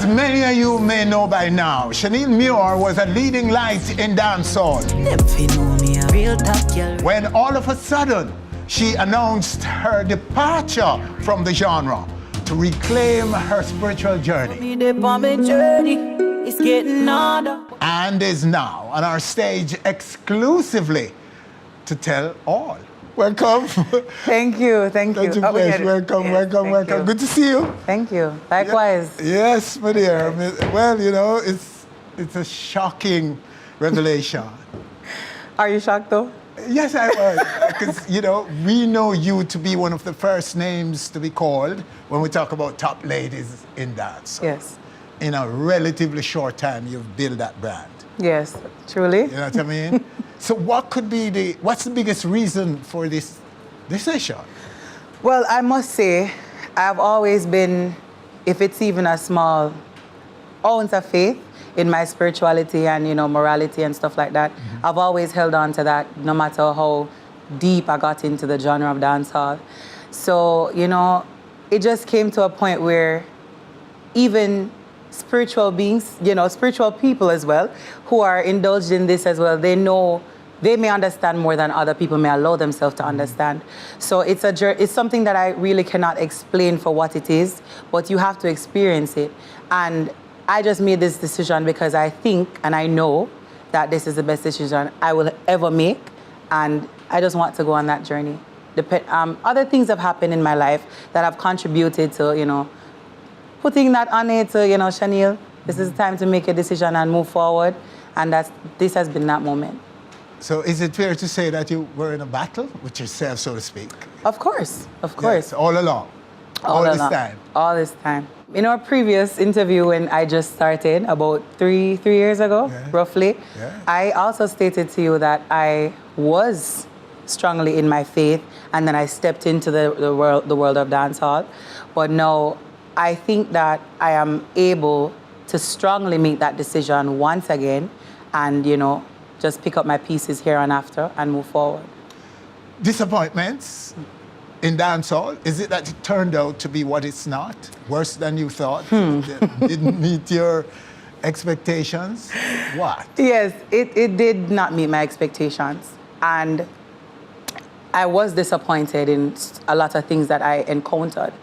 As many of you may know by now, Shaneil Muir was a leading light in dancehall. When all of a sudden, she announced her departure from the genre to reclaim her spiritual journey. It's getting harder. And is now on our stage exclusively to tell all. Welcome. Thank you, thank you. Welcome, Yes, welcome. you. Good to see you. Thank you. Likewise. Yes, my dear. Well, you know, it's a shocking revelation. Are you shocked though? Yes, I was. Because, you know, we know you to be one of the first names to be called when we talk about top ladies in dance. Yes. In a relatively short time, you've built that brand. Yes, truly. You know what I mean? So what's the biggest reason for this decision? Well, I must say, I've always been, if it's even a small ounce of faith in my spirituality and, you know, morality and stuff like that, I've always held on to that no matter how deep I got into the genre of dancehall. So, you know, it just came to a point where even spiritual beings, you know, spiritual people as well, who are indulged in this as well, they may understand more than other people may allow themselves to understand. So it's something that I really cannot explain for what it is, but you have to experience it. And I just made this decision because I think and I know that this is the best decision I will ever make, and I just want to go on that journey. Other things have happened in my life that have contributed to, you know, putting that on it to, you know, Shaneil, this is the time to make a decision and move forward, and this has been that moment. So is it fair to say that you were in a battle with yourself, so to speak? Of course, of course. Yes, all along? All this time? All this time. In our previous interview when I just started, about three years ago, roughly, I also stated to you that I was strongly in my faith, and then I stepped into the world of dancehall. But now, I think that I am able to strongly make that decision once again and, you know, just pick up my pieces here and after and move forward. Disappointments in dancehall, is it that it turned out to be what it's not? Worse than you thought? Didn't meet your expectations? What? Yes, it did not meet my expectations. And I was disappointed in a lot of things that I encountered.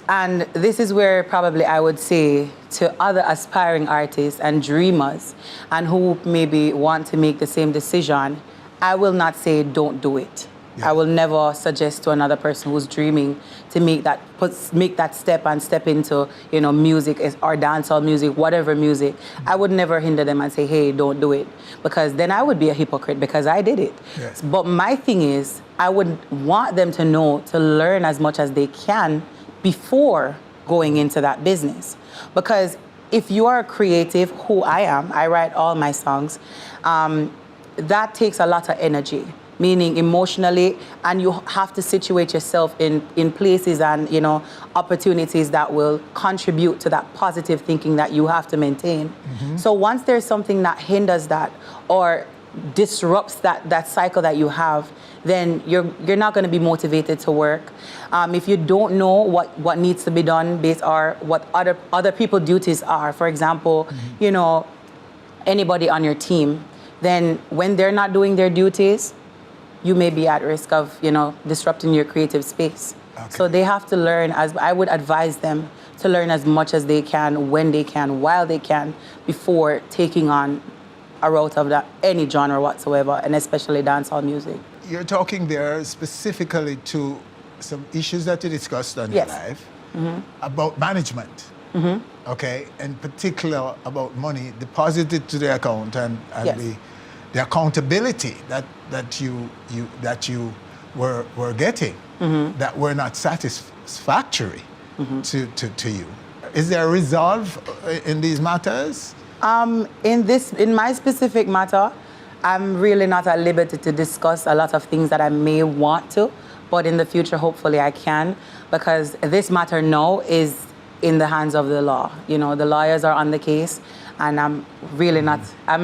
And this is where probably I would say to other aspiring artists and dreamers and who maybe want to make the same decision, I will not say don't do it. Yeah. I will never suggest to another person who's dreaming to make that step and step into, you know, music or dancehall music, whatever music. I would never hinder them and say, hey, don't do it. Because then I would be a hypocrite because I did it. Yes. But my thing is, I would want them to know, to learn as much as they can before going into that business. Because if you are a creative, who I am, I write all my songs, that takes a lot of energy, meaning emotionally, and you have to situate yourself in places and, you know, opportunities that will contribute to that positive thinking that you have to maintain. So once there's something that hinders that or disrupts that cycle that you have, then you're not going to be motivated to work. If you don't know what needs to be done based on what other people's duties are, for example, you know, anybody on your team, then when they're not doing their duties, you may be at risk of, you know, disrupting your creative space. Okay. So they have to learn, as I would advise them, to learn as much as they can, when they can, while they can, before taking on a route of any genre whatsoever, and especially dancehall music. You're talking there specifically to some issues that you discussed on your life about management, okay, in particular about money deposited to the account and the accountability that you were getting that were not satisfactory to you. Is there a resolve in these matters? In my specific matter, I'm really not at liberty to discuss a lot of things that I may want to, but in the future, hopefully I can, because this matter now is in the hands of the law. You know, the lawyers are on the case, and I'm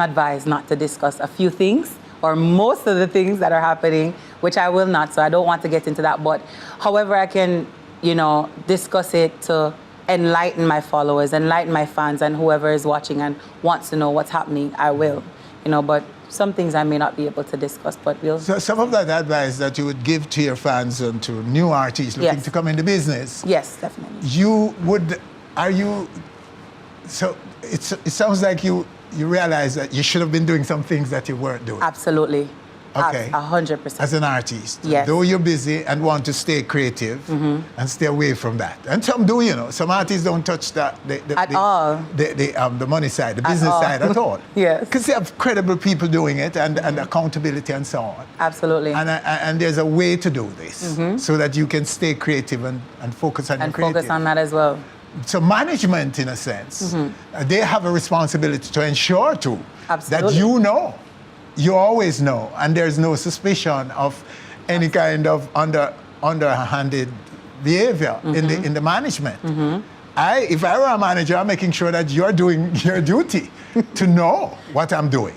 advised not to discuss a few things, or most of the things that are happening, which I will not, so I don't want to get into that. But however I can, you know, discuss it to enlighten my followers, enlighten my fans, and whoever is watching and wants to know what's happening, I will. But some things I may not be able to discuss, but we'll... So some of that advice that you would give to your fans and to new artists looking to come into business. Yes, definitely. So it sounds like you realize that you should have been doing some things that you weren't doing. Absolutely. Okay. 100%. As an artist. Yes. Though you're busy and want to stay creative and stay away from that. And some do, some artists don't touch that the money side, the business side at all. Yes. Because they have credible people doing it and accountability and so on. Absolutely. And there's a way to do this so that you can stay creative and focus on your creative. And focus on that as well. So management, in a sense, they have a responsibility to ensure too Absolutely. that you always know, and there's no suspicion of any kind of underhanded behavior in the management. If I were a manager, I'm making sure that you're doing your duty to know what I'm doing.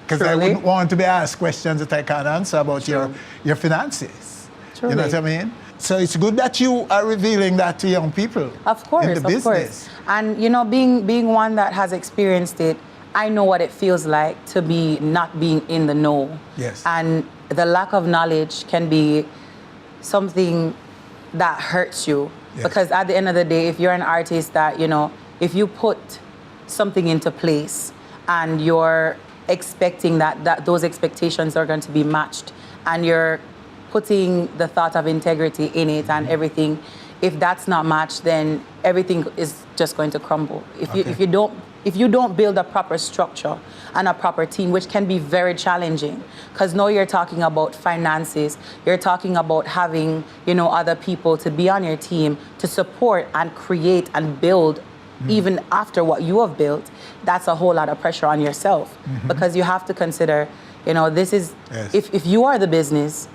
Because I wouldn't want to be asked questions that I can't answer about your finances. Truly. You know what I mean? So it's good that you are revealing that to young people. Of course, in the business. Course. And being one that has experienced it, I know what it feels like to be not being in the know. Yes. And the lack of knowledge can be something that hurts you. Yes. Because at the end of the day, if you're an artist that, if you put something into place and you're expecting that those expectations are going to be matched and you're putting the thought of integrity in it and everything, if that's not matched, then everything is just going to crumble. If you don't build a proper structure and a proper team, which can be very challenging, because now you're talking about finances, you're talking about having, other people to be on your team to support and create and build even after what you have built. That's a whole lot of pressure on yourself because you have to consider, this is, if you are the business,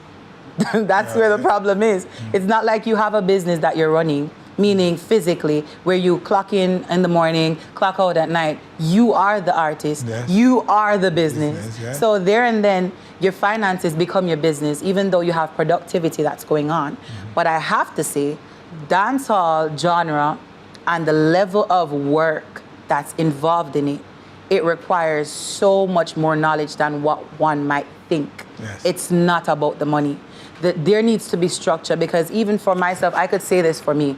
that's where the problem is. It's not like you have a business that you're running, meaning physically, where you clock in the morning, clock out at night. You are the artist. Yes. You are the business. Yeah. So there and then, your finances become your business, even though you have productivity that's going on. But I have to say, dancehall genre and the level of work that's involved in it, it requires so much more knowledge than what one might think. Yes. It's not about the money. There needs to be structure, because even for myself, I could say this for me.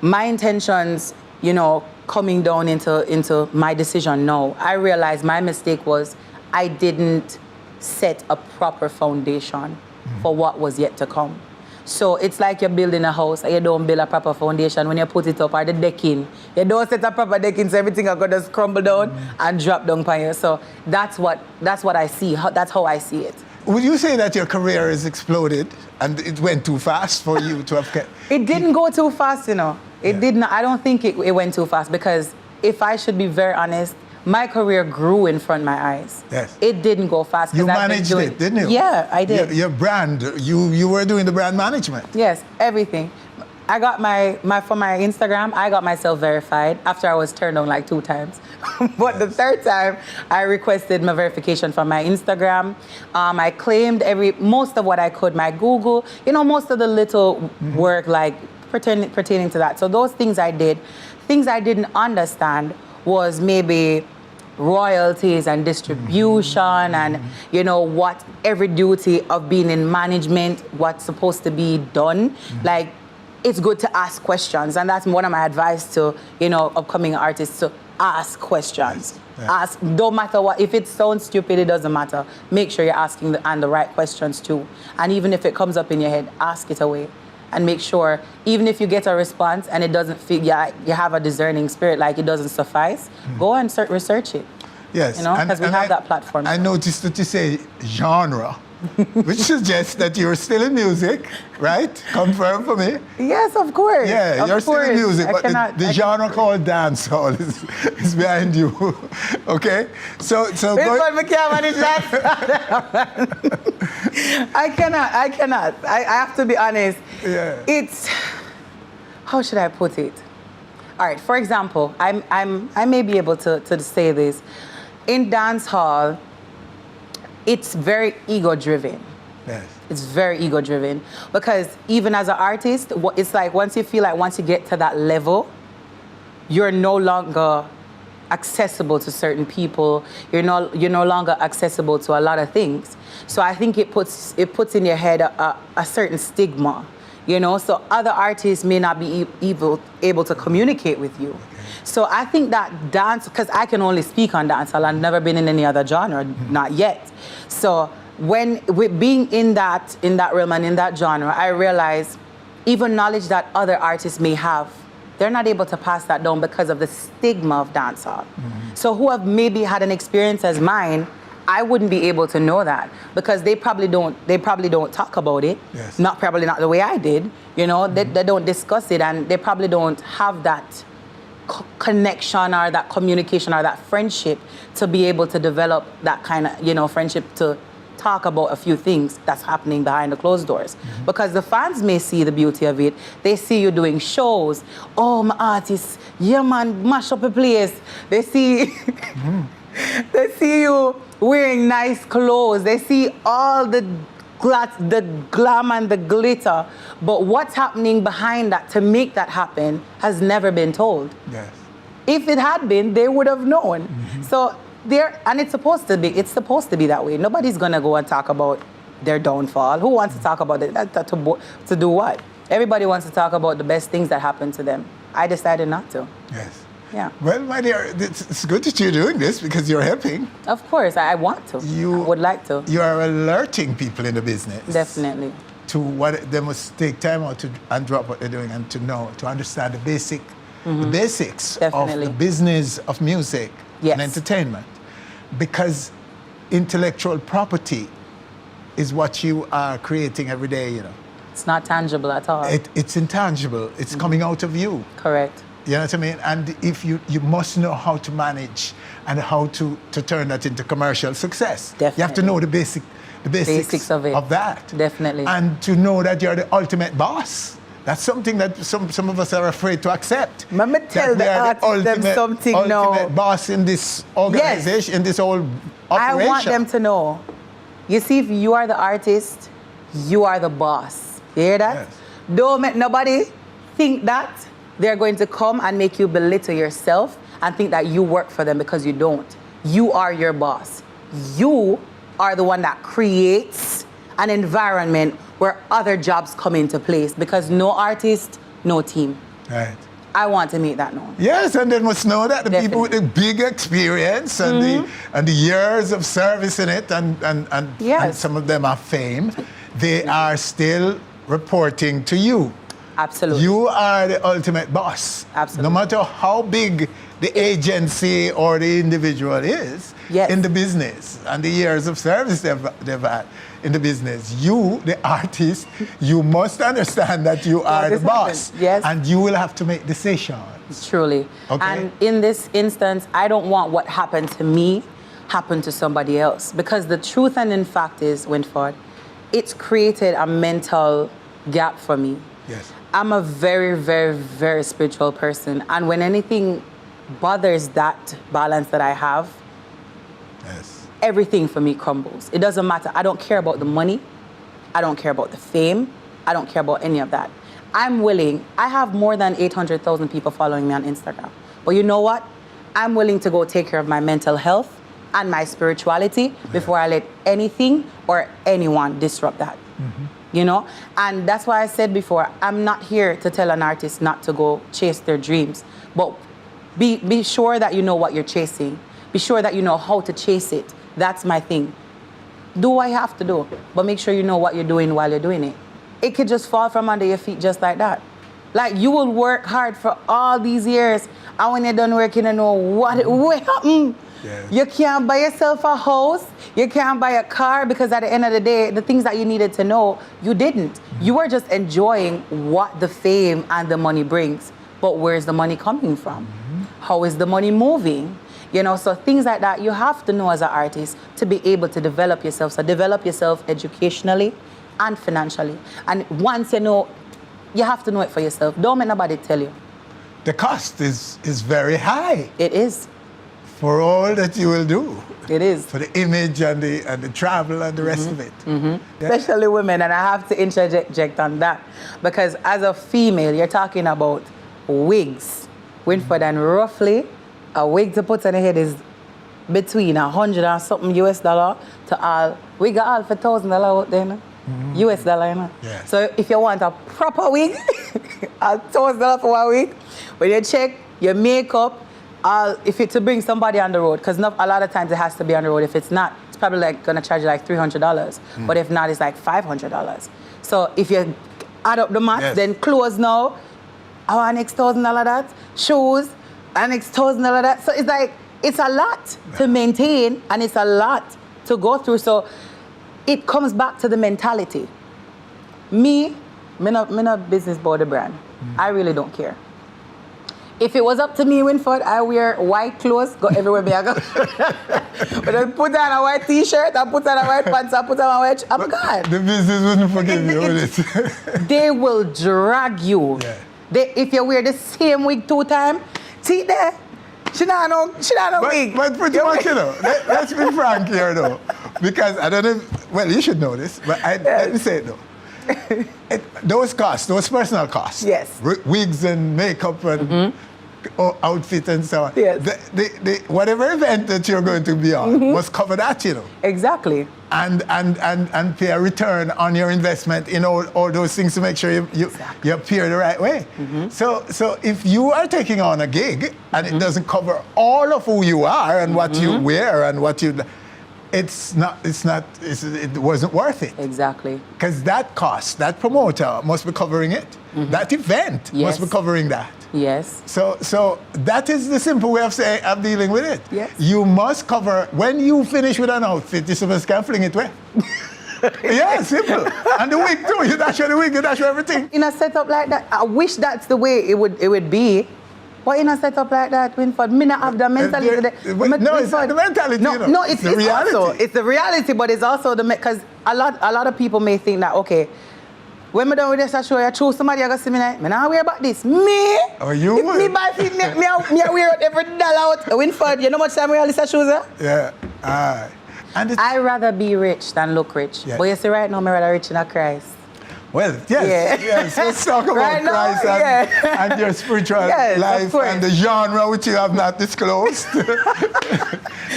My intentions, coming down into my decision now, I realized my mistake was I didn't set a proper foundation for what was yet to come. So it's like you're building a house and you don't build a proper foundation when you put it up, or the decking. You don't set a proper decking, so everything is going to just crumble down and drop down on you. So that's what I see. That's how I see it. Would you say that your career has exploded and it went too fast for you to have kept... It didn't go too fast, It did not. I don't think it went too fast, because if I should be very honest, my career grew in front of my eyes. Yes. It didn't go fast. You managed it, didn't you? Yeah, I did. Your brand, you were doing the brand management. Yes, everything. I got for my Instagram, I got myself verified after I was turned on like 2 times. But the 3rd time, I requested my verification from my Instagram. I claimed most of what I could, my Google, most of the little work like pertaining to that. So those things I did. Things I didn't understand was maybe royalties and distribution and what every duty of being in management, what's supposed to be done. Like, it's good to ask questions, and that's one of my advice to upcoming artists, to ask questions. Yeah. Ask, don't matter what. If it sounds stupid, it doesn't matter. Make sure you're asking the right questions too. And even if it comes up in your head, ask it away. And make sure, even if you get a response and it doesn't fit, you have a discerning spirit, like it doesn't suffice, go and research it. Yes. Because we have that platform. I noticed that you say genre, which suggests that you're still in music, right? Confirm for me. Yes, of course. Yeah, you're still in music, but the genre called dancehall is behind you. Okay? So this one, we can't manage that. I cannot. I have to be honest. Yeah. It's, how should I put it? All right, for example, I may be able to say this. In dancehall, it's very ego-driven. Yes. It's very ego driven because even as an artist, it's like once you get to that level, you're no longer accessible to certain people. You're no longer accessible to a lot of things. So I think it puts in your head a certain stigma, So other artists may not be able to communicate with you. So I think that dance, because I can only speak on dancehall, I've never been in any other genre, not yet. So with being in that realm and in that genre, I realize even knowledge that other artists may have, they're not able to pass that down because of the stigma of dancehall. So who have maybe had an experience as mine, I wouldn't be able to know that because they probably don't talk about it. Yes. Probably not the way I did. They don't discuss it, and they probably don't have that connection or that communication or that friendship to be able to develop that kind of friendship to talk about a few things that's happening behind the closed doors. Because the fans may see the beauty of it. They see you doing shows. Oh, my artist, yeah man, mash up a place. They see they see you wearing nice clothes. They see all the glam and the glitter. But what's happening behind that to make that happen has never been told. Yes. If it had been, they would have known. So and it's supposed to be that way. Nobody's gonna go and talk about their downfall. Who wants to talk about it? To do what? Everybody wants to talk about the best things that happened to them. I decided not to. Yes. Yeah. Well, my dear, it's good that you're doing this because you're helping. Of course, I want to. I would like to. You are alerting people in the business. Definitely. To what they must take time out and drop what they're doing and to understand the basics Definitely. of the business of music and entertainment. Because intellectual property is what you are creating every day, It's not tangible at all. It's intangible. It's coming out of you. Correct. You know what I mean? And if you must know how to manage and how to turn that into commercial success. Definitely. You have to know the basics of it. Of that. Definitely. And to know that you're the ultimate boss. That's something that some of us are afraid to accept. Let me tell the artists something now. Ultimate boss in this organization, in this whole operation. I want them to know. You see, if you are the artist, you are the boss. You hear that? Yes. Don't make nobody think that they're going to come and make you belittle yourself and think that you work for them, because you don't. You are your boss. You are the one that creates an environment where other jobs come into place, because no artist, no team. Right. I want to make that known. Yes, and they must know that the people with the big experience and the years of service in it and some of them have fame, they are still reporting to you. Absolutely. You are the ultimate boss. Absolutely. No matter how big the agency or the individual is in the business and the years of service they've had in the business. You, the artist, you must understand that you are the boss. Yes. And you will have to make decisions. Truly. Okay. And in this instance, I don't want what happened to me happen to somebody else. Because the truth and in fact is, Winford, it's created a mental gap for me. Yes. I'm a very, very, very spiritual person. And when anything bothers that balance that I have, everything for me crumbles. It doesn't matter. I don't care about the money. I don't care about the fame. I don't care about any of that. I'm willing. I have more than 800,000 people following me on Instagram. But you know what? I'm willing to go take care of my mental health and my spirituality before I let anything or anyone disrupt that. And that's why I said before, I'm not here to tell an artist not to go chase their dreams, but be sure that you know what you're chasing. Be sure that you know how to chase it. That's my thing. Do what you have to do, but make sure you know what you're doing while you're doing it. It could just fall from under your feet just like that. Like, you will work hard for all these years, and when you're done working, you know what happened. Yes. You can't buy yourself a house. You can't buy a car, because at the end of the day, the things that you needed to know, you didn't. You were just enjoying what the fame and the money brings. But where's the money coming from? How is the money moving? So things like that, you have to know as an artist to be able to develop yourself. So develop yourself educationally and financially. And once you know, you have to know it for yourself. Don't let nobody tell you. The cost is very high. It is. for all that you will do. It is. For the image and the travel and the rest of it. Yeah. Especially women, and I have to interject on that. Because as a female, you're talking about wigs. Winford, and roughly, a wig to put on your head is between $100 and something US dollar to all. We got all for $1,000 out there, you know? US dollar, you know? Yeah. So if you want a proper wig, $1,000 for one wig, when you check your makeup, if it's to bring somebody on the road, because a lot of times it has to be on the road. If it's not, it's probably like gonna charge you like $300. But if not, it's like $500. So if you add up the math, then clothes now, I want next $1,000 that, shoes, and next $1,000 that. So it's like, it's a lot to maintain and it's a lot to go through. So it comes back to the mentality. Me not business about the brand. I really don't care. If it was up to me, Winford, I wear white clothes, go everywhere me I go. But I put on a white t-shirt, I put on a white pants, I put on a white, I'm gone. The business wouldn't forgive you with it. They will drag you. Yeah. If you wear the same wig 2 times, see there, she not no wig. But pretty much, you know, let's be frank here though. Because I don't know, well, you should know this, but let me say it though. Those costs, those personal costs. Yes. Wigs and makeup and outfit and so on. Yes. Whatever event that you're going to be on must cover that, you know. Exactly. And pay a return on your investment in all those things to make sure you appear the right way. So if you are taking on a gig and it doesn't cover all of who you are and what you wear and what you, it wasn't worth it. Exactly. Because that cost, that promoter must be covering it. That event must be covering that. Yes. So that is the simple way of dealing with it. Yes. You must cover, when you finish with an outfit, you're supposed to fling it away. Yeah, simple. And the wig too, you dash the wig, you dash everything. In a setup like that, I wish that's the way it would be. But in a setup like that, Winford, me not have the mentality. No, it's not the mentality, you know. No, it's the reality. Also, it's the reality, but it's also because a lot of people may think that, okay, when me done with this show, I choose somebody I go see me like, me not worry about this. Me? Oh, you if me buy fit, me I wear it every dollar out. Winford, you know how much time we all this shoes, eh? Yeah. I'd rather be rich than look rich. Yeah. But you see right now, I'm rather rich in a Christ. Well, yes. Let's talk about Right now, Christ and your spiritual life and the genre which you have not disclosed.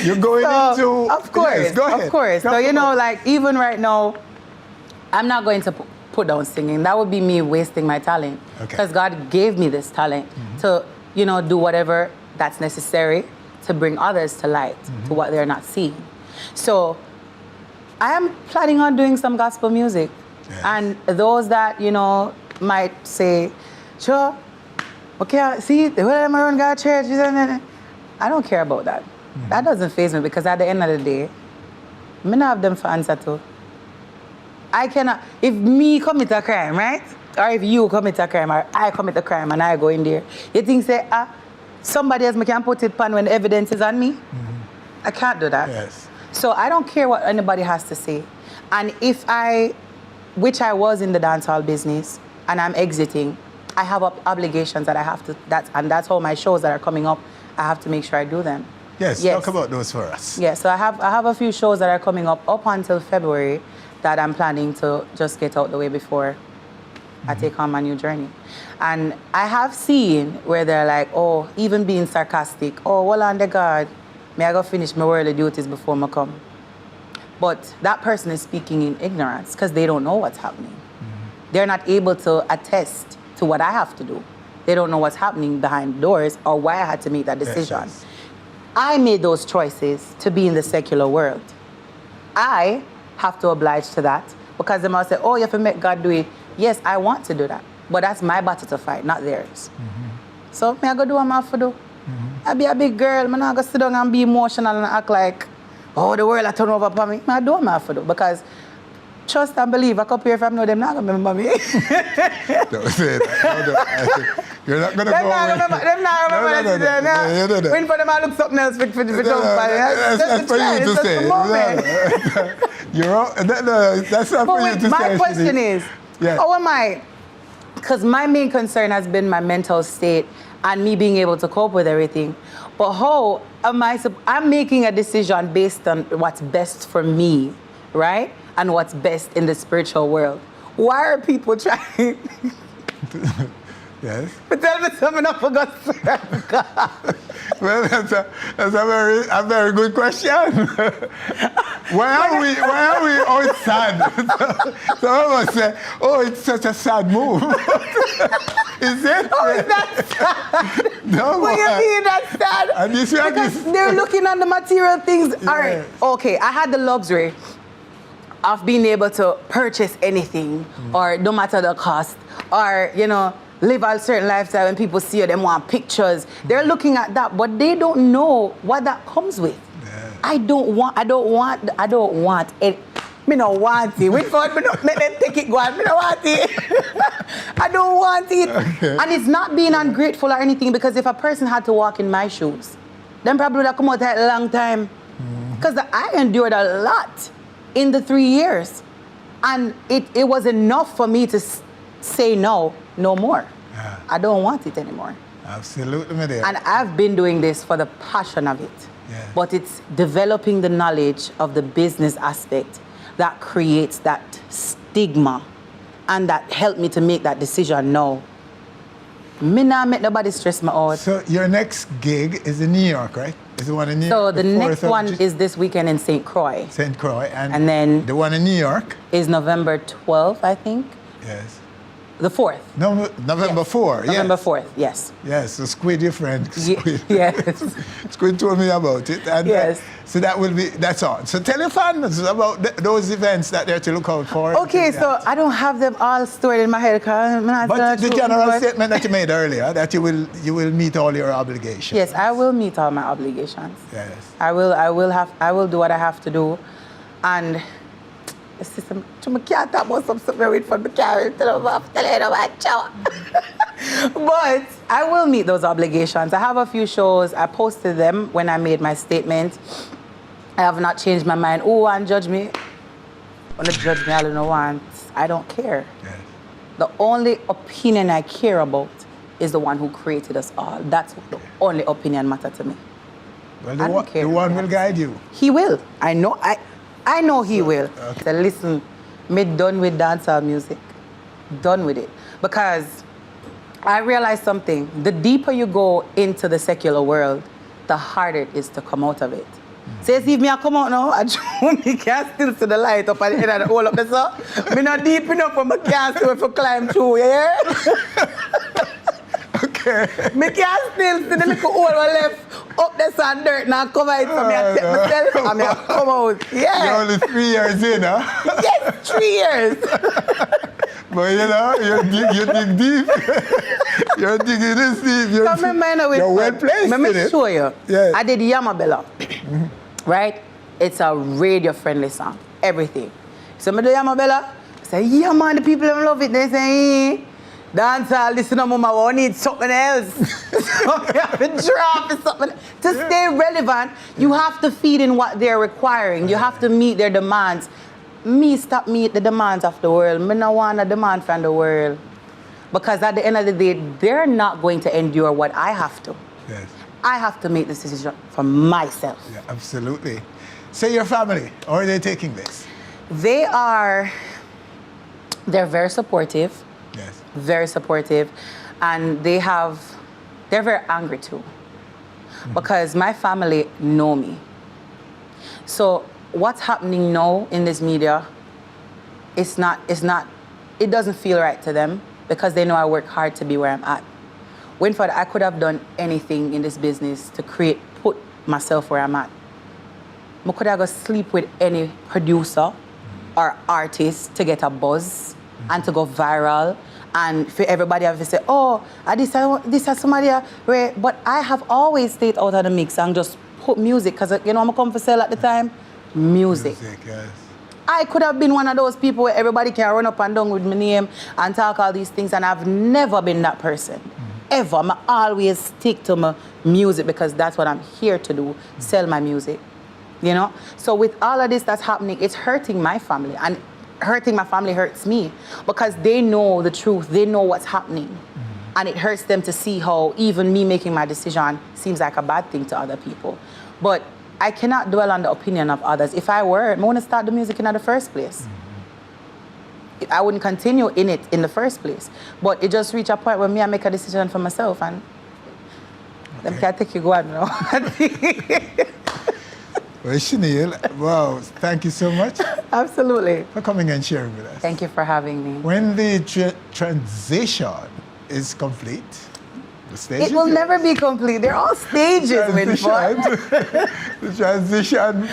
You're going into... Of course, yes, go ahead. Of course. So, you know, like, even right now, I'm not going to put down singing. That would be me wasting my talent. Because God gave me this talent to, you know, do whatever that's necessary to bring others to light, to what they're not seeing. So, I am planning on doing some gospel music. Yes. And those that, you know, might say, sure, okay, see, the way I'm around God church, I don't care about that. That doesn't faze me because at the end of the day, I don't have them for answer to. I cannot, if me commit a crime, right? Or if you commit a crime, or I commit a crime and I go in there, you think, say, somebody else can put it on when the evidence is on me? I can't do that. Yes. So I don't care what anybody has to say. And if which I was in the dancehall business, and I'm exiting, I have obligations that I have to, and that's all my shows that are coming up, I have to make sure I do them. Yes, talk about those for us. Yeah, so I have a few shows that are coming up until February that I'm planning to just get out the way before I take on my new journey. And I have seen where they're like, oh, even being sarcastic, oh, well, on the God, may I go finish my worldly duties before I come. But that person is speaking in ignorance because they don't know what's happening. They're not able to attest to what I have to do. They don't know what's happening behind doors or why I had to make that decision. Yes. I made those choices to be in the secular world. I have to oblige to that because they must say, oh, you have to make God do it. Yes, I want to do that. But that's my battle to fight, not theirs. So me I go do what I have to do. I be a big girl. I'm not going to sit down and be emotional and act like, oh, the world I turn over for me. I do what I have to do because trust and believe, I come here if I know them not going to remember me. Don't say that. You're not going to go away. Them not remember that. No. When for them, I look something else for jump. That's for you to say. That's not for you to say. My question is, how am I because my main concern has been my mental state and me being able to cope with everything. But how am I'm making a decision based on what's best for me, right? And what's best in the spiritual world. Why are people trying? Yes. But tell me something I forgot to say. Well, that's a very good question. Why are we all sad? Some of us say, oh, it's such a sad move. Is it? Oh, is that sad? No, what do you mean that's sad? And this because they're looking on the material things. Yes. All right, okay, I had the luxury of being able to purchase anything, or no matter the cost, or, you know, live a certain lifestyle. When people see you, they want pictures. They're looking at that, but they don't know what that comes with. Yeah. I don't want it. Me no want it. Wait for it, me don't make them take it go on. Me don't want it. I don't want it. Okay. And it's not being ungrateful or anything, because if a person had to walk in my shoes, then probably would have come out at a long time. Because I endured a lot in the 3 years. And it was enough for me to say no more. Yeah. I don't want it anymore. Absolutely, my dear. And I've been doing this for the passion of it. Yeah. But it's developing the knowledge of the business aspect that creates that stigma and that helped me to make that decision now. Me not make nobody stress me out. So your next gig is in New York, right? Is the one in New York? So the next one is this weekend in St. Croix. St. Croix. And then the one in New York? Is November 12th, I think. Yes. The 4th. No, November 4th, yes. November 4th, yes. Yes, so Squid, your friend. Squid. Yes. Squid told me about it. And yes. So that's on. So tell your fans about those events that they're to look out for. Okay, so I don't have them all stored in my head. But the general statement that you made earlier, that you will meet all your obligations. Yes, I will meet all my obligations. Yes. I will do what I have to do. And the system, I can't talk about something very fun, but I will meet those obligations. I have a few shows. I posted them when I made my statement. I have not changed my mind. Oh, and judge me. Want to judge me, I don't know want. I don't care. Yes. The only opinion I care about is the one who created us all. That's the only opinion matter to me. Well, the one will guide you. He will. I know he will. Okay. So listen, me done with dancehall music. Done with it. Because I realized something. The deeper you go into the secular world, the harder it is to come out of it. So you see, if me I come out now, I can't still see the light up at the end of the hole up there, so me not deep enough for me can't see if I climb through, yeah? Okay. Me can't still see the little hole left up there, and dirt, now cover it for me and take myself and me I come out. Yeah. You're only 3 years in, huh? Yes, 3 years. But you know, you dig deep. You're digging this deep. You're well placed. Let me show you. Yes. I did Yamabella, right? It's a radio-friendly song, everything. So I do Yamabella, I say, yeah man, the people love it. They say, dancehall, listen to mama, we need something else. So you have to drop it, something. To stay relevant, you have to feed in what they're requiring. You have to meet their demands. Stop meet the demands of the world. Me no want a demand from the world. Because at the end of the day, they're not going to endure what I have to. Yes. I have to make this decision for myself. Yeah, absolutely. So your family, how are they taking this? They're very supportive. Yes. Very supportive. And they're very angry too. Because my family know me. So what's happening now in this media, it doesn't feel right to them, because they know I work hard to be where I'm at. Winford, I could have done anything in this business to put myself where I'm at. I could have go sleep with any producer or artist to get a buzz and to go viral, and for everybody have to say, oh, this is somebody, but I have always stayed out of the mix and just put music, because you know I'm come for sale at the time? Music, yes. I could have been one of those people where everybody can run up and down with my name and talk all these things, and I've never been that person. Ever. I always stick to my music, because that's what I'm here to do, sell my music. You know? So with all of this that's happening, it's hurting my family. And hurting my family hurts me because they know the truth. They know what's happening. And it hurts them to see how even me making my decision seems like a bad thing to other people. But I cannot dwell on the opinion of others. If I were, I wouldn't start the music in the first place. I wouldn't continue in it in the first place. But it just reached a point where I make a decision for myself and them can't take you go on now. Well, Shaneil, wow, thank you so much Absolutely. for coming and sharing with us. Thank you for having me. When the transition is complete, the stage It will never be complete. They're all stages, Winford. The transition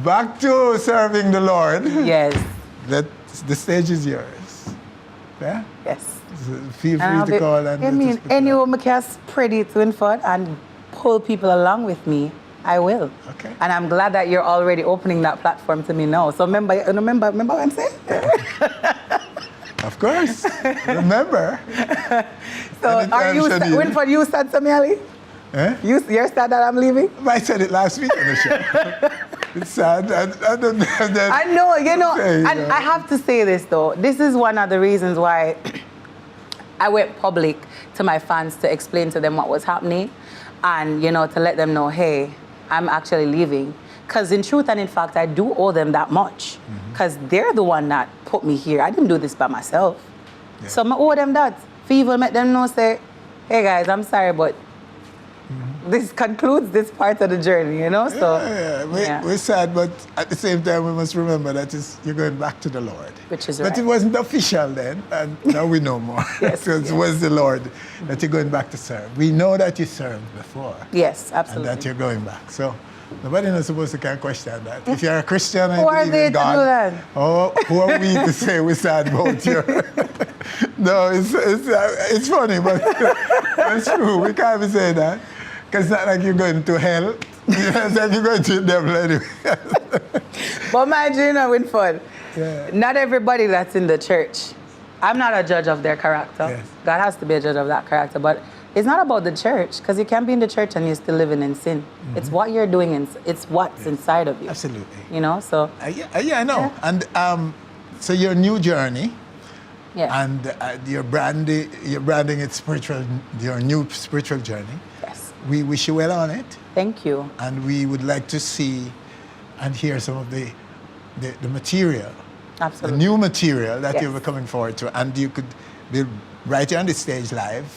back to serving the Lord. Yes. The stage is yours. Yeah? Yes. So feel free to call and I mean, anyone can spread it, Winford, and pull people along with me. I will. Okay. And I'm glad that you're already opening that platform to me now. So remember what I'm saying? Of course. Remember. So are you, Winford, you said to me, Ali? Eh? You're sad that I'm leaving? I said it last week on the show. It's sad. I know, and I have to say this though. This is one of the reasons why I went public to my fans to explain to them what was happening and, to let them know, hey, I'm actually leaving. Because in truth and in fact, I do owe them that much. Because they're the one that put me here. I didn't do this by myself. Yeah. So I owe them that. For even make them know, say, hey guys, I'm sorry, but this concludes this part of the journey, So we're sad, but at the same time, we must remember that you're going back to the Lord. Which is right. But it wasn't official then, and now we know more. Yes, It was the Lord that you're going back to serve. We know that you served before. Yes, absolutely. And that you're going back. So nobody is supposed to can question that. If you're a Christian and who are believe they in God, to do that? Oh, who are we to say we're sad about you? No, it's funny, but it's true. We can't be saying that. Because it's not like you're going to hell. It's like you're going to the devil anyway. But imagine, Winford, Yeah. not everybody that's in the church, I'm not a judge of their character. Yes. God has to be a judge of that character. But it's not about the church, because you can't be in the church and you're still living in sin. It's what you're doing, it's what's inside of you. Absolutely. So. Yeah, I know. Yeah. And so your new journey, Yes. and you're branding it spiritual, your new spiritual journey. Yes. We wish you well on it. Thank you. And we would like to see and hear some of the material, Absolutely. the new material that Yes. you're coming forward to. And you could be right here on the stage live,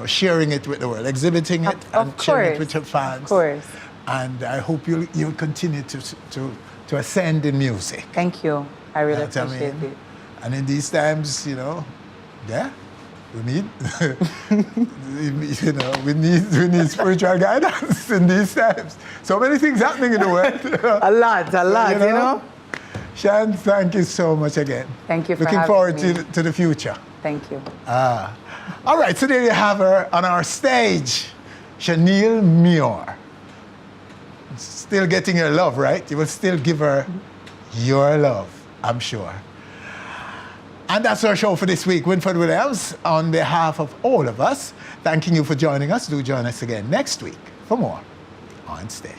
sharing it with the world, exhibiting it and sharing it with your fans. Of course. And I hope you'll continue to ascend in music. Thank you. I really That's what I appreciate mean. it. And in these times, we need, we need spiritual guidance in these times. So many things happening in the world. A lot, Shan, thank you so much again. Thank you for Looking having forward me. to the future. Thank you. All right, so there you have her on our stage, Shaneil Muir. Still getting her love, right? You will still give her your love, I'm sure. And that's our show for this week. Winford Williams, on behalf of all of us, thanking you for joining us. Do join us again next week for more On Stage.